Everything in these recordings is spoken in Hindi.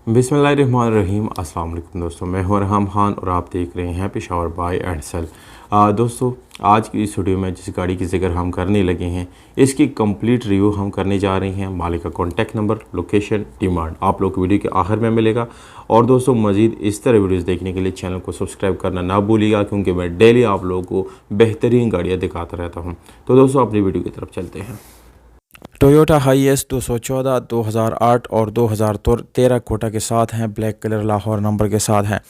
बिस्मिल्लाहिर्रहमानिर्रहीम। अस्सलाम वालेकुम दोस्तों, मैं हूं अरहम खान और आप देख रहे हैं पेशावर बाय एंड सेल। दोस्तों, आज की इस वीडियो में जिस गाड़ी की जिक्र हम करने लगे हैं इसकी कंप्लीट रिव्यू हम करने जा रहे हैं। मालिक का कॉन्टैक्ट नंबर, लोकेशन, डिमांड आप लोग को वीडियो के आखिर में मिलेगा। और दोस्तों, मज़ीद इस तरह वीडियोज़ देखने के लिए चैनल को सब्सक्राइब करना ना भूलिएगा, क्योंकि मैं डेली आप लोगों को बेहतरीन गाड़ियाँ दिखाता रहता हूँ। तो दोस्तों, अपनी वीडियो की तरफ चलते हैं। टोयोटा हाईएस 214 2008 और 2013 कोटा के साथ हैं, ब्लैक कलर लाहौर नंबर के साथ हैं।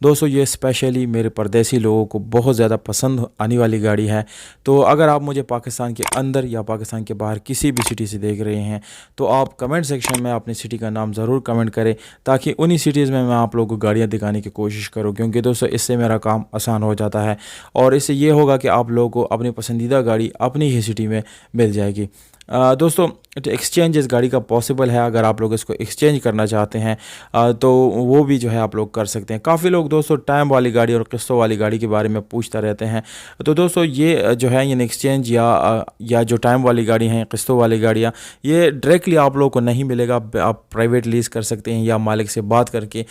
दोस्तों, ये स्पेशली मेरे परदेसी लोगों को बहुत ज़्यादा पसंद आने वाली गाड़ी है। तो अगर आप मुझे पाकिस्तान के अंदर या पाकिस्तान के बाहर किसी भी सिटी से देख रहे हैं तो आप कमेंट सेक्शन में अपनी सिटी का नाम ज़रूर कमेंट करें, ताकि उन्हीं सिटीज़ में मैं आप लोगों को गाड़ियाँ दिखाने की कोशिश करूँ, क्योंकि दोस्तों इससे मेरा काम आसान हो जाता है और इससे ये होगा कि आप लोगों को अपनी पसंदीदा गाड़ी अपनी ही सिटी में मिल जाएगी। दोस्तों, एक्सचेंज इस गाड़ी का पॉसिबल है। अगर आप लोग इसको एक्सचेंज करना चाहते हैं तो वो भी जो है आप लोग कर सकते हैं। काफ़ी लोग दोस्तों टाइम वाली गाड़ी और किस्तों वाली गाड़ी के बारे में पूछते रहते हैं। तो दोस्तों, ये जो है इन एक्सचेंज या जो टाइम वाली गाड़ी हैं, किस्तों वाली गाड़ियाँ, ये डायरेक्टली आप लोगों को नहीं मिलेगा। आप प्राइवेट लीज़ कर सकते हैं या मालिक से बात करके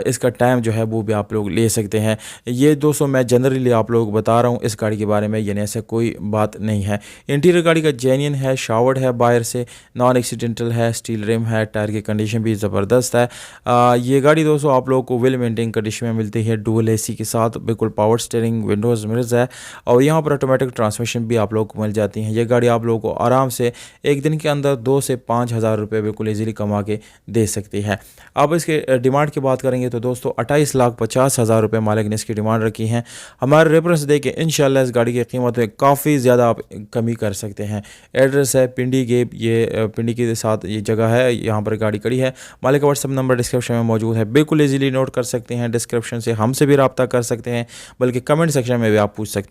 इसका टाइम जो है वो भी आप लोग ले सकते हैं। ये दोस्तों मैं जनरली आप लोगों को बता रहा हूँ इस गाड़ी के बारे में, यानी ऐसा कोई बात नहीं है। इंटीरियर गाड़ी का जेन्युइन है, शावर्ड है बाहर से, नॉन एक्सीडेंटल है, स्टील रिम है, टायर की कंडीशन भी ज़बरदस्त है। ये गाड़ी दोस्तों आप लोगों को वेल मेंटेन कंडीशन में मिलती है, डुअल एसी के साथ, बिल्कुल पावर स्टीयरिंग, विंडोज़ मिरर्स है और यहाँ पर ऑटोमेटिक ट्रांसमिशन भी आप लोगों को मिल जाती है। ये गाड़ी आप लोगों को आराम से एक दिन के अंदर 2 से 5 हज़ार रुपये बिल्कुल ईजीली कमा के दे सकती है। अब इसके डिमांड की बात करेंगे तो दोस्तों 28,50,000 रुपये मालिक ने इसकी डिमांड रखी है। हमारे रेफरेंस दे के इंशाल्लाह इस गाड़ी की कीमत में काफ़ी ज़्यादा आप कमी कर सकते हैं। एड्रेस है पिंडी गेप, ये पिंडी के साथ ये जगह है, यहाँ पर गाड़ी खड़ी है। मालिक का व्हाट्सअप नंबर डिस्क्रिप्शन में मौजूद है, बिल्कुल इजीली नोट कर सकते हैं। डिस्क्रिप्शन से हमसे भी रब्ता कर सकते हैं, बल्कि कमेंट सेक्शन में भी आप पूछ सकते हैं।